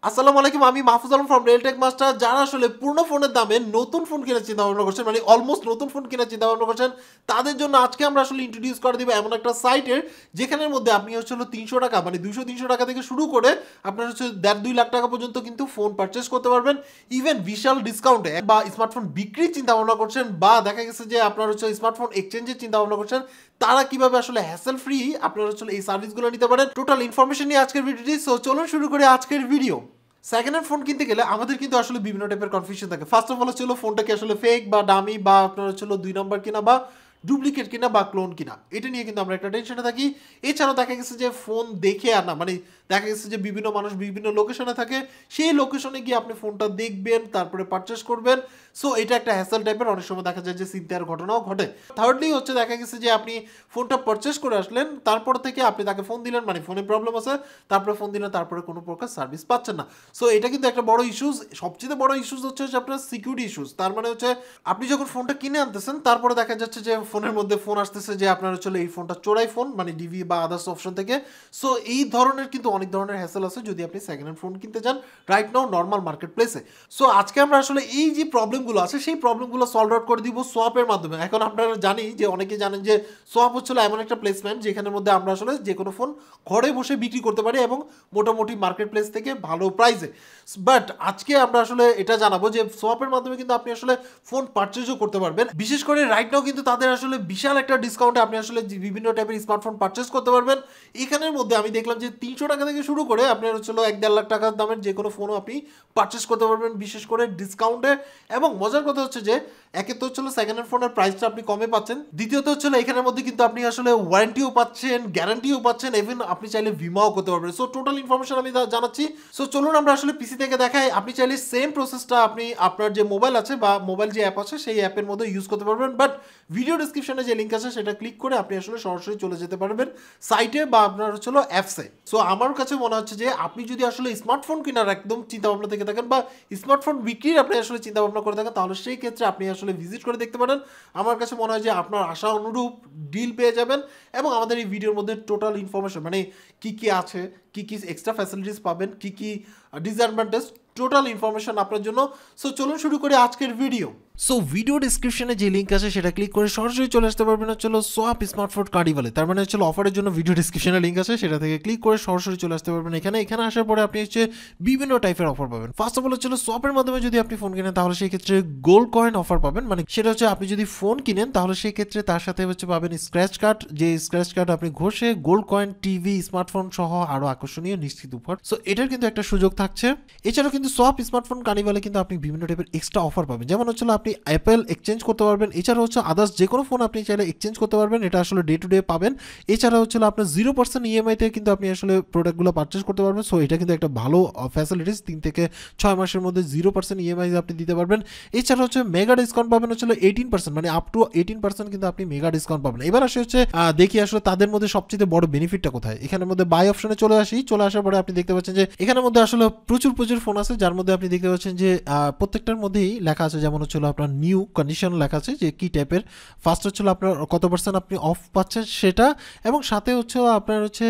আসসালামু আলাইকুম, আমি Mahfuz Alam from Realtek master. যারা আসলে পূর্ণ ফোনের দামে নতুন ফোন কেনার চিন্তা ভাবনা করছেন, মানে অলমোস্ট নতুন ফোন কেনার চিন্তা ভাবনা করছেন, তাদের জন্য আজকে আমরা আসলে ইন্ট্রোডিউস করে দিব এমন একটা সাইটের যেখানের মধ্যে আপনি হচ্ছে 300 টাকা মানে 200-300 টাকা থেকে শুরু করে আপনার হচ্ছে 1.5-2 লাখ টাকা পর্যন্ত কিন্তু ফোন পারচেস করতে পারবেন। ইভেন বিশাল ডিসকাউন্টে বা স্মার্টফোন বিক্রির চিন্তা ভাবনা করছেন, বা দেখা গেছে যে আপনার হচ্ছে স্মার্টফোন এক্সচেঞ্জের চিন্তা ভাবনা করছেন, তারা কিভাবে আসলে হ্যাসেল ফ্রি আপনারা আসলে এই সার্ভিসগুলো নিতে পারেন। টোটাল ইনফরমেশন নিয়ে আজকের ভিডিওটি। সো চলুন শুরু করে আজকের ভিডিও। সেকেন্ড হ্যান্ড ফোন কিনতে গেলে আমাদের কিন্তু আসলে বিভিন্ন টাইপের কনফিউশন থাকে। ফার্স্ট অফ অল হচ্ছিল ফোনটা কি আসলে ফেক বা ডামি, বা আপনার হচ্ছিল 2 নম্বর কিনা বা ডুপ্লিকেট কিনা বা ক্লোন কিনা, এটা নিয়ে কিন্তু আমরা একটা টেনশনে থাকি। এছাড়াও দেখা গেছে যে ফোন দেখে আর না, মানে দেখা গেছে যে বিভিন্ন মানুষ বিভিন্ন লোকেশনে থাকে, সেই লোকেশনে গিয়ে আপনি ফোনটা দেখবেন তারপরে পারচেস করবেন। সো এটা একটা হ্যাসেল টাইপের, অনেক সময় দেখা যায় যে চিন্তার ঘটনাও ঘটে। থার্ডলি হচ্ছে দেখা গেছে যে আপনি ফোনটা পারচেস করে আসলেন, তারপর থেকে আপনি তাকে ফোন দিলেন, মানে ফোনে প্রবলেম আছে, তারপরে ফোন দিলেন, তারপরে কোনো প্রকার সার্ভিস পাচ্ছেন না। সো এটা কিন্তু একটা বড় ইস্যুস। সবচেয়ে বড় ইস্যুস হচ্ছে আপনার সিকিউরিটি ইস্যুস। তার মানে হচ্ছে আপনি যখন ফোনটা কিনে আনতেছেন, তারপরে দেখা যাচ্ছে যে ফোনের মধ্যে ফোন আসতেছে যে আপনার হচ্ছে এই ফোনটা চোরাই ফোন, মানে ডিভি বা আদার্স অপশন থেকে। সো এই ধরনের কিন্তু অনেক ধরনের হ্যাসেল আছে যদি আপনি সেকেন্ড হ্যান্ড ফোন কিনতে যান রাইট নাও নর্মাল মার্কেট প্লেসে। সো আজকে আমরা আসলে এই যে প্রবলেমগুলো আছে সেই প্রবলেমগুলো সলভ আউট করে দিব সোয়াপের মাধ্যমে। এখন আপনারা জানি যে অনেকে জানেন যে সোয়াপ হচ্ছিল এমন একটা প্লেসমেন্ট যেখানের মধ্যে আমরা আসলে যে কোনো ফোন ঘরে বসে বিক্রি করতে পারি এবং মোটামুটি মার্কেট প্লেস থেকে ভালো প্রাইসে। বাট আজকে আমরা আসলে এটা জানাবো যে সোয়াপের মাধ্যমে কিন্তু আপনি আসলে ফোন পারচেজও করতে পারবেন। বিশেষ করে রাইট নাও কিন্তু তাদের আসলে বিশাল একটা ডিসকাউন্টে আপনি আসলে বিভিন্ন টাইপের স্মার্টফোন পারচেস করতে পারবেন। এখানের মধ্যে আমি দেখলাম যে 300 টাকা থেকে শুরু করে আপনার হচ্ছে 1-1.5 লাখ টাকার দামের যে কোনো ফোনও আপনি পারচেস করতে পারবেন, বিশেষ করে ডিসকাউন্টে। এবং মজার কথা হচ্ছে যে একে তো হচ্ছে সেকেন্ড হ্যান্ড ফোনের প্রাইসটা আপনি কমে পাচ্ছেন, দ্বিতীয়ত হচ্ছে এখানের মধ্যে কিন্তু আপনি আসলে ওয়ারেন্টিও পাচ্ছেন, গ্যারান্টিও পাচ্ছেন, ইভেন আপনি চাইলে বিমাও করতে পারবেন। সো টোটাল ইনফরমেশন আমি জানাচ্ছি। সো চলুন আমরা আসলে পিসি থেকে দেখাই। আপনি চাইলে সেম প্রসেসটা আপনি আপনার যে মোবাইল আছে বা মোবাইল যে অ্যাপ আছে সেই অ্যাপের মধ্যে ইউজ করতে পারবেন, বাট ভিডিও ডিসক্রিপশনে যে লিঙ্ক আছে সেটা ক্লিক করে আপনি আসলে সরাসরি চলে যেতে পারবেন সাইটে বা আপনার হচ্ছে অ্যাপসে। সো আমার কাছে মনে হচ্ছে যে আপনি যদি আসলে স্মার্টফোন কেনার একদম চিন্তা ভাবনা থেকে থাকেন বা স্মার্টফোন বিক্রির আপনি আসলে চিন্তা ভাবনা করে থাকেন, তাহলে সেই ক্ষেত্রে আপনি আসলে ভিজিট করে দেখতে পারেন। আমার কাছে মনে হয় যে আপনার আশা অনুরূপ ডিল পেয়ে যাবেন। এবং আমাদের এই ভিডিওর মধ্যে টোটাল ইনফরমেশন, মানে কি কি আছে, কি কি এক্সট্রা ফ্যাসিলিটিস পাবেন, কি কি ডিসঅ্যাডভান্টেজ, টোটাল ইনফরমেশন আপনার জন্য। সো চলুন শুরু করি আজকের ভিডিও। সো ভিডিও ডিসক্রিপশনে যে লিঙ্ক আছে সেটা ক্লিক করে সরাসরি চলে আসতে পারবেন হচ্ছিল সোয়াপ স্মার্টফোন কার্নিভালে। তার মানে হচ্ছে অফারের জন্য ভিডিও ডিসক্রিপশনে লিঙ্ক আছে, সেটা থেকে ক্লিক করে সরাসরি চলে আসতে পারবেন এখানে। এখানে আসার পরে আপনি হচ্ছে বিভিন্ন টাইপের অফার পাবেন। ফার্স্ট অফ অল হচ্ছিল সোয়াপের মাধ্যমে যদি আপনি ফোন কিনেন তাহলে সেই ক্ষেত্রে গোল্ড কয়েন অফার পাবেন। মানে সেটা হচ্ছে আপনি যদি ফোন কিনেন তাহলে সেই ক্ষেত্রে তার সাথে হচ্ছে পাবেন স্ক্র্যাচ কার্ড, যে স্ক্র্যাচ কার্ড আপনি ঘষে গোল্ড কয়েন, টিভি, স্মার্টফোন সহ আরো আকর্ষণীয় নিশ্চিত উপহার। সো এটার কিন্তু একটা সুযোগ থাকছে। এছাড়াও কিন্তু সোয়াপ স্মার্টফোন কার্নিভালে কিন্তু আপনি বিভিন্ন টাইপের এক্সট্রা অফার পাবেন, যেমন হচ্ছে আপনি অ্যাপেল এক্সচেঞ্জ করতে পারবেন। এছাড়া হচ্ছে আদার্স যে কোনো ফোন আপনি চাইলে এক্সচেঞ্জ করতে পারবেন, এটা আসলে ডে টু ডে পাবেন। এছাড়া হচ্ছে আপনার 0% ইএমআইতে কিন্তু আপনি আসলে প্রোডাক্টগুলো পারচেস করতে পারবেন। সো এটা কিন্তু একটা ভালো ফ্যাসিলিটিস। 3 থেকে 6 মাসের মধ্যে 0% ইএমআই আপনি দিতে পারবেন। এছাড়া হচ্ছে মেগা ডিসকাউন্ট পাবেন হচ্ছে 18%, মানে আপ টু 18% কিন্তু আপনি মেগা ডিসকাউন্ট পাবেন। এবার আসে হচ্ছে দেখি আসলে তাদের মধ্যে সবচেয়ে বড় বেনিফিটটা কোথায়। এখানের মধ্যে বাই অপশনে চলে আসার পরে আপনি দেখতে পাচ্ছেন যে এখানের মধ্যে আসলে প্রচুর ফোন আছে, যার মধ্যে আপনি দেখতে পাচ্ছেন যে প্রত্যেকটার মধ্যেই লেখা আছে, যেমন হচ্ছে আপনার নিউ কন্ডিশন লেখা আছে যে কি টাইপের। ফার্স্ট হচ্ছে আপনার কত পার্সেন্ট আপনি অফ পাচ্ছেন সেটা, এবং সাথে হচ্ছে আপনার হচ্ছে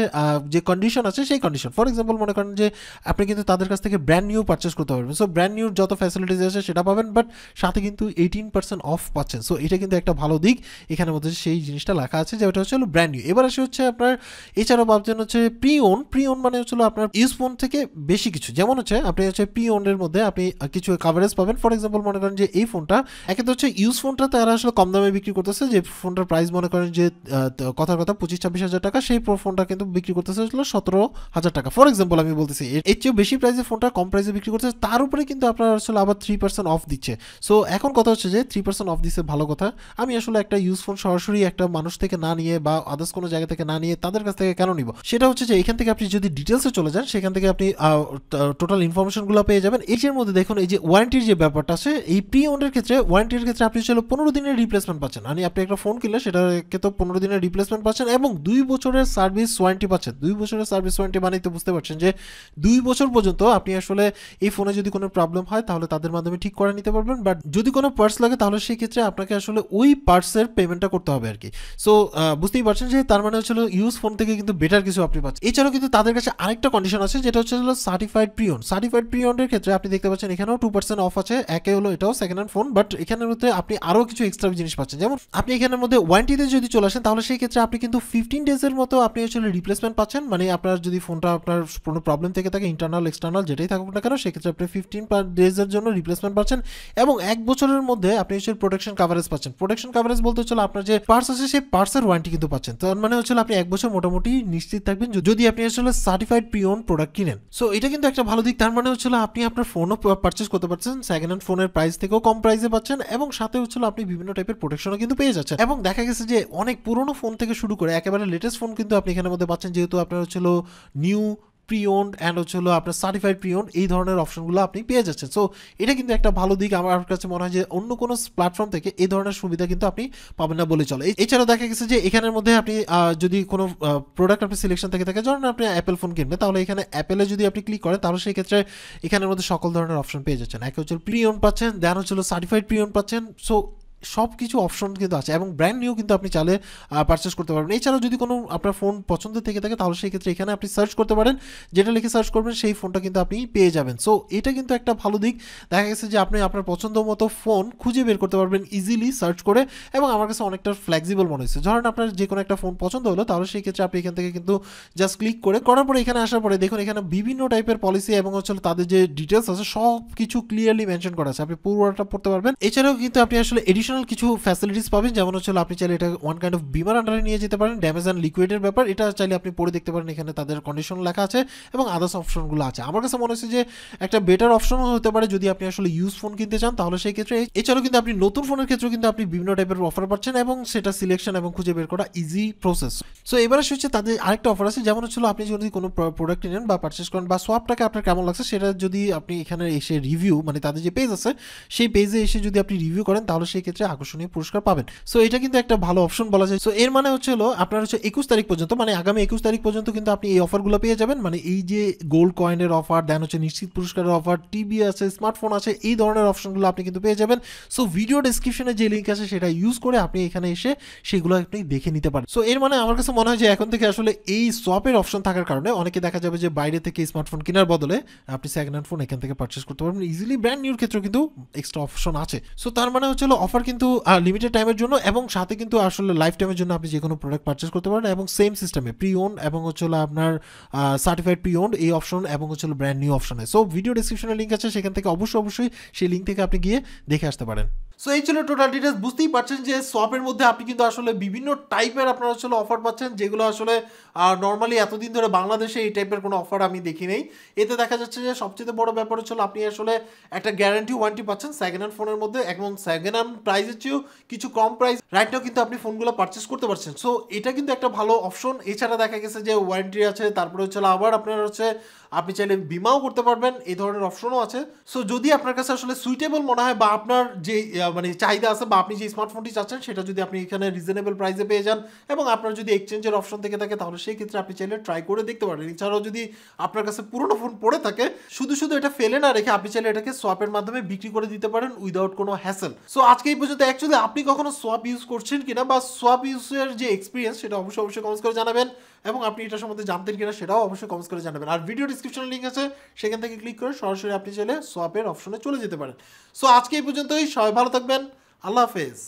যে কন্ডিশন আছে সেই কন্ডিশন। ফর এক্সাম্পল মনে করেন যে আপনি কিন্তু তাদের কাছ থেকে ব্র্যান্ড নিউ পারচেস করতে পারবেন। সো ব্র্যান্ড নিউর যত ফ্যাসিলিটিস আছে সেটা পাবেন, বাট সাথে কিন্তু 18% অফ পাচ্ছেন। সো এটা কিন্তু একটা ভালো দিক। এখানের মধ্যে সেই জিনিসটা লেখা আছে যে ওটা হচ্ছে ব্র্যান্ড নিউ। এবার আসে হচ্ছে আপনার এছাড়াও পাচ্ছেন হচ্ছে প্রি ওন মানে হচ্ছে আপনার ইউজ ফোন থেকে বেশি কিছু, যেমন হচ্ছে আপনি হচ্ছে প্রি ওনের মধ্যে আপনি কিছু কাভারেজ পাবেন। ফর এক্সাম্পল মনে করেন যে এই ফোনটা একে তো হচ্ছে ইউজ ফোনটা তারা আসলে কম দামে বিক্রি করতেছে, যে ফোনটার প্রাইস মনে করেন যে কথার কথা 25-26 হাজার টাকা, সেই ফোনটা কিন্তু বিক্রি করতেছে 17,000 টাকা। ফর এক্সাম্পল আমি বলতেছি, এর চেয়ে বেশি প্রাইসে ফোনটা কম প্রাইসে বিক্রি করতেছে, তার উপরে কিন্তু আপনার আসলে আবার 3% অফ দিচ্ছে। সো এখন কথা হচ্ছে যে 3% অফ দিচ্ছে ভালো কথা। আমি আসলে একটা ইউজ ফোন সরাসরি একটা মানুষ থেকে না নিয়ে বা আদার্স কোনো জায়গা থেকে না নিয়ে তাদের কাছ থেকে কেন নিব? সেটা হচ্ছে যে এখান থেকে আপনি যদি ডিটেলসে চলে যান, সেখান থেকে আপনি টোটাল ইনফরমেশনগুলো পেয়ে যাবেন। এর মধ্যে দেখুন এই যে ওয়ারেন্টির যে ব্যাপারটা আছে, এই প্রি ওন্ডের ক্ষেত্রে ওয়ারেন্টির ক্ষেত্রে আপনি হচ্ছে 15 দিনের রিপ্লেসমেন্ট পাচ্ছেন। মানে আপনি একটা ফোন কিনলে সেটাকে তো 15 দিনের রিপ্লেসমেন্ট পাচ্ছেন এবং 2 বছরের সার্ভিস ওয়ারেন্টি পাচ্ছেন। 2 বছরের সার্ভিস ওয়ারেন্টি মানে তো বুঝতে পারছেন যে 2 বছর পর্যন্ত আপনি আসলে এই ফোনে যদি কোনো প্রবলেম হয় তাহলে তাদের মাধ্যমে ঠিক করে নিতে পারবেন। বাট যদি কোনো পার্টস লাগে তাহলে সেই ক্ষেত্রে আপনাকে আসলে ওই পার্টসের পেমেন্টটা করতে হবে আর কি। সো বুঝতেই পারছেন যে তার মানে হচ্ছে ইউজ ফোন থেকে কিন্তু বেটার কিছু আপনি পাচ্ছেন। এছাড়াও কিন্তু তাদের কাছে আরেকটা কন্ডিশন আছে যেটা হচ্ছে certified pre owned. Certified pre ওন্ডের ক্ষেত্রে আপনি দেখতে পাচ্ছেন এখানেও 2% অফ আছে। একে হলো এটাও সেকেন্ড হ্যান্ড ফোন, বাট এখানের মধ্যে আপনি আরও কিছু এক্সট্রা জিনিস পাচ্ছেন। যেমন আপনি এখানের মধ্যে ওয়ারেন্টিতে যদি চলে আসেন তাহলে সেই ক্ষেত্রে আপনি কিন্তু 15 ডেজের মতো আপনি আসলে রিপ্লেসমেন্ট পাচ্ছেন। মানে আপনার যদি ফোনটা আপনার কোনো প্রবলেম থেকে থাকে, ইন্টারনাল এক্সটার্নাল যেটাই থাকুক না কেন, সেক্ষেত্রে আপনি 15 ডেজের জন্য রিপ্লেসমেন্ট পাচ্ছেন এবং 1 বছরের মধ্যে আপনি হচ্ছে প্রোটেকশন কাভারেজ পাচ্ছেন। প্রোটেকশন কাভারেজ বলতে হচ্ছে আপনার যে পার্টস আছে সেই পার্টসের ওয়ারেন্টি কিন্তু পাচ্ছেন। তার মানে হচ্ছে আপনি 1 বছর মোটামুটি নিশ্চিত থাকবেন যদি আপনি আসলে সার্টিফাইড প্রি ওন্ড প্রোডাক্ট কিনেন। সো এটা কিন্তু একটা ভালো দিক। তার মানে হচ্ছে আপনি আপনার ফোনও পারচেস করতে পারছেন, সেকেন্ড হ্যান্ড ফোনের প্রাইস থেকেও কম প্রাইসে পাচ্ছেন এবং সাথে হচ্ছে আপনি বিভিন্ন টাইপের প্রোটেকশনও কিন্তু পেয়ে যাচ্ছেন। এবং দেখা গেছে যে অনেক পুরনো ফোন থেকে শুরু করে একেবারে লেটেস্ট ফোন কিন্তু আপনি এখানের মধ্যে পাচ্ছেন, যেহেতু আপনার হচ্ছে নিউ প্রি ওন্ড অ্যান্ড হচ্ছে আপনার সার্টিফাইড প্রি ওন্ড এই ধরনের অপশনগুলো আপনি পেয়ে যাচ্ছেন। সো এটা কিন্তু একটা ভালো দিক। আমার কাছে মনে হয় যে অন্য কোনো প্ল্যাটফর্ম থেকে এই ধরনের সুবিধা কিন্তু আপনি পাবেন না বলে চলে। এছাড়াও দেখা গেছে যে এখানের মধ্যে আপনি যদি কোনো প্রোডাক্ট আপনি সিলেকশন থেকে থাকে, ধরেন আপনি অ্যাপেল ফোন কিনবেন, তাহলে এখানে অ্যাপেলে যদি আপনি ক্লিক করেন তাহলে সেই ক্ষেত্রে এখানের মধ্যে সকল ধরনের অপশন পেয়ে যাচ্ছেন। এক হচ্ছে প্রি ওন্ড পাচ্ছেন, দেন হচ্ছে সার্টিফাইড প্রি ওন্ড পাচ্ছেন। সো সব কিছু অপশন কিন্তু আছে এবং ব্র্যান্ড নিউ কিন্তু আপনি চাইলে পারচেস করতে পারবেন। এছাড়াও যদি কোনো আপনার ফোন পছন্দ থেকে থাকে তাহলে সেই ক্ষেত্রে এখানে আপনি সার্চ করতে পারেন, যেটা লিখে সার্চ করবেন সেই ফোনটা কিন্তু আপনি পেয়ে যাবেন। সো এটা কিন্তু একটা ভালো দিক। দেখা গেছে যে আপনি আপনার পছন্দ মতো ফোন খুঁজে বের করতে পারবেন ইজিলি সার্চ করে, এবং আমার কাছে অনেকটা ফ্লেক্সিবল মনে হয়েছে। ধরেন আপনার যে কোনো একটা ফোন পছন্দ হলো তাহলে সেই ক্ষেত্রে আপনি এখান থেকে কিন্তু জাস্ট ক্লিক করার পরে এখানে আসার পরে দেখুন এখানে বিভিন্ন টাইপের পলিসি এবং হচ্ছে তাদের যে ডিটেলস আছে সব কিছু ক্লিয়ারলি মেনশন করা আছে, আপনি পুরোটা পড়তে পারবেন। এছাড়াও কিন্তু আপনি আসলে এডিশনাল কিছু ফ্যাসিলিটিস পাবেন, যেমন হচ্ছে আপনি চাইলে এটা ওয়ান কাইন্ড অফ বিমার আন্ডারে নিয়ে যেতে পারেন, ড্যামেজ অ্যান্ড লিকুইডের ব্যাপার, এটা চাইলে আপনি পড়ে দেখতে পারেন। এখানে তাদের কন্ডিশন লেখা আছে এবং আদার্স অপশনগুলো আছে। আমার কাছে মনে হচ্ছে যে একটা বেটার অপশনও হতে পারে যদি আপনি আসলে ইউজ ফোন কিনতে চান তাহলে সেই ক্ষেত্রে। এছাড়াও কিন্তু আপনি নতুন ফোনের ক্ষেত্রেও কিন্তু আপনি বিভিন্ন টাইপের অফার পাচ্ছেন এবং সেটা সিলেকশন এবং খুঁজে বের করা ইজি প্রসেস। সো এবারে হচ্ছে তাদের আরেকটা অফার আছে, যেমন হচ্ছে আপনি যদি কোনো প্রোডাক্ট নেন বা পারচেস করেন বা সোয়াপটাকে আপনার কেমন লাগছে সেটা যদি আপনি এখানে এসে রিভিউ, মানে তাদের যে পেজ আছে সেই পেজে এসে যদি আপনি রিভিউ করেন তাহলে সেই ক্ষেত্রে আকর্ষণীয় পুরস্কার পাবেন। সো এটা কিন্তু একটা ভালো অপশন বলা যায়। সো এর মানে হচ্ছে আপনার হচ্ছে 21 তারিখ পর্যন্ত, মানে আগামী 21 তারিখ পর্যন্ত কিন্তু আপনি এই অফারগুলো পেয়ে যাবেন। মানে এই যে গোল্ড কয়েনের অফার, দেন হচ্ছে নিশ্চিত পুরস্কারের অফার, টিভি আছে, স্মার্টফোন আছে, এই ধরনের অপশনগুলো আপনি কিন্তু পেয়ে যাবেন। সো ভিডিও ডেসক্রিপশনে যে লিঙ্ক আছে সেটা ইউজ করে আপনি এখানে এসে সেগুলো আপনি দেখে নিতে পারেন। সো এর মানে আমার কাছে মনে হয় যে এখন থেকে আসলে এই সোয়াপের অপশন থাকার কারণে অনেকে দেখা যাবে যে বাইরে থেকে স্মার্টফোন কেনার বদলে আপনি সেকেন্ড হ্যান্ড ফোন এখান থেকে পারচেস করতে পারবেন ইজিলি। ব্র্যান্ড নিউর ক্ষেত্রেও কিন্তু এক্সট্রা অপশন আছে। সো তার মানে হচ্ছে অফার কিন্তু লিমিটেড টাইমের জন্য এবং সাথে কিন্তু আসলে লাইফ টাইমের জন্য আপনি যে কোনো প্রোডাক্ট পারচেস করতে পারেন এবং সেম সিস্টেমে প্রি ওন এবং হচ্ছে আপনার সার্টিফাইড প্রি ওন এই অপশন এবং হচ্ছে ব্র্যান্ড নিউ অপশনে। সো ভিডিও ডেসক্রিপশনে লিঙ্ক আছে, সেখান থেকে অবশ্যই সেই লিঙ্ক থেকে আপনি গিয়ে দেখে আসতে পারেন। সো এই ছিল টোটাল ডিটেলস। বুঝতেই পারছেন যে সোয়াপের মধ্যে আপনি কিন্তু আসলে বিভিন্ন টাইপের আপনারা আসলে অফার পাচ্ছেন, যেগুলো আসলে নর্মালি এতদিন ধরে বাংলাদেশে এই টাইপের কোনো অফার আমি দেখি নেই। এতে দেখা যাচ্ছে যে সবচেয়ে বড় ব্যাপার হচ্ছে আপনি আসলে একটা গ্যারান্টি ওয়ারেন্টি পাচ্ছেন সেকেন্ড হ্যান্ড ফোনের মধ্যে, এবং সেকেন্ড হ্যান্ড প্রাইসের চেয়েও কিছু কম প্রাইস রাইট নাও কিন্তু আপনি ফোনগুলো পারচেস করতে পারছেন। সো এটা কিন্তু একটা ভালো অপশন। এছাড়া দেখা গেছে যে ওয়ারেন্টি আছে, তারপরে হচ্ছে আবার আপনার হচ্ছে আপনি চাইলে বিমাও করতে পারবেন, এই ধরনের অপশনও আছে। সো যদি আপনার কাছে আসলে সুইটেবল মনে হয় বা আপনার যে মানে চাহিদা আছে বা আপনি যে স্মার্টফোনটি চাচ্ছেন সেটা যদি আপনি এখানে রিজনেবল প্রাইসে পেয়ে যান এবং আপনার যদি এক্সচেঞ্জের অপশন থেকে থাকে তাহলে সেই ক্ষেত্রে আপনি চাইলে ট্রাই করে দেখতে পারেন। এছাড়াও যদি আপনার কাছে পুরোনো ফোন পড়ে থাকে, শুধু এটা ফেলে না রেখে আপনি চাইলে এটাকে সোয়াপের মাধ্যমে বিক্রি করে দিতে পারেন উইদাউট কোনো হ্যাসেল। সো আজকে এই পর্যন্ত অ্যাকচুয়ালি আপনি কখনো সোয়াপ ইউজ করছেন কিনা বা সোয়াপ ইউজের যে এক্সপিরিয়েন্স সেটা অবশ্যই কমেন্টস করে জানাবেন, এবং আপনি এটা সম্বন্ধে জানতেন কিনা সেটাও অবশ্যই কমেন্টস করে জানাবেন। আর ভিডিও ডিসক্রিপশনে লিঙ্ক আছে, সেখান থেকে ক্লিক করে সরাসরি আপনি চাইলে সোয়াপের অপশনে চলে যেতে পারেন। সো আজকে এই পর্যন্তই, সবাই ভালো থাকবেন, আল্লাহ হাফেজ।